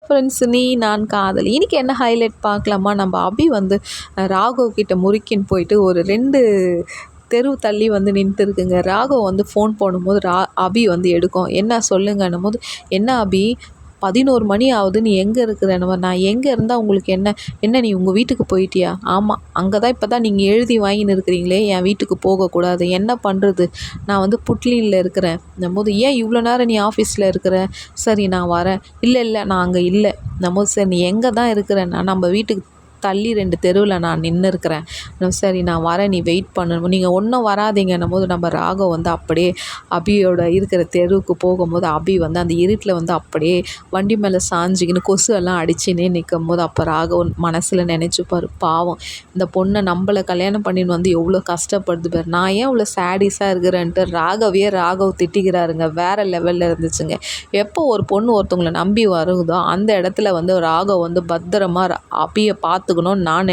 Friends, நீ நான் காதல் இன்னைக்கு என்ன ஹைலைட் பார்க்கலாமா? நம்ம அபி வந்து ராகவ் கிட்ட முறுக்கின்னு போயிட்டு ஒரு 2 தெரு தள்ளி வந்து நின்றுட்டு இருக்குங்க. ராகவ் வந்து ஃபோன் பண்ணும்போது அபி வந்து எடுக்கும். என்ன சொல்லுங்கன்னும் போது, என்ன அபி 11 மணி ஆகுது, நீ எங்கே இருக்கிறன்னு. நான் எங்கே இருந்தால் உங்களுக்கு என்ன? என்ன நீ உங்கள் வீட்டுக்கு போயிட்டியா? ஆமாம், அங்கே தான் இப்போ தான் நீங்கள் எழுதி வாங்கின்னு இருக்கிறீங்களே என் வீட்டுக்கு போகக்கூடாது. என்ன பண்ணுறது, நான் வந்து புட்லினில் இருக்கிறேன் போது, ஏன் இவ்வளோ நேரம் நீ ஆஃபீஸில் இருக்கிற? சரி நான் வரேன். இல்லை நான் அங்கே இல்லை போது, சரி நீ எங்கே தான் இருக்கிறேன்னா, நம்ம வீட்டுக்கு தள்ளி 2 தெருவில் நான் நின்று இருக்கிறேன். சரி நான் வரேன், நீ வெயிட் பண்ணணும். நீங்கள் ஒன்றும் வராதீங்கன்னும் போது, நம்ம ராகவ் வந்து அப்படியே அபியோட இருக்கிற தெருவுக்கு போகும்போது, அபி வந்து அந்த இருட்டில் வந்து அப்படியே வண்டி மேலே சாஞ்சிக்கின்னு கொசு எல்லாம் அடிச்சுன்னே நிற்கும் போது, அப்போ ராகவ் மனசில் நினச்சிப்பார், பாவம் இந்த பொண்ணை நம்மளை கல்யாணம் பண்ணின்னு வந்து எவ்வளோ கஷ்டப்படுது பாரு, நான் ஏன் இவ்வளோ சேடிஸாக இருக்கிறேன்ட்டு ராகவ் திட்டிக்கிறாருங்க. வேறு லெவலில் இருந்துச்சுங்க. எப்போ ஒரு பொண்ணு ஒருத்தவங்களை நம்பி வருதோ அந்த இடத்துல வந்து ராகவ் வந்து பத்திரமா அபியை பார்த்துக்கணும்னு நான் நினைக்கிறேன்.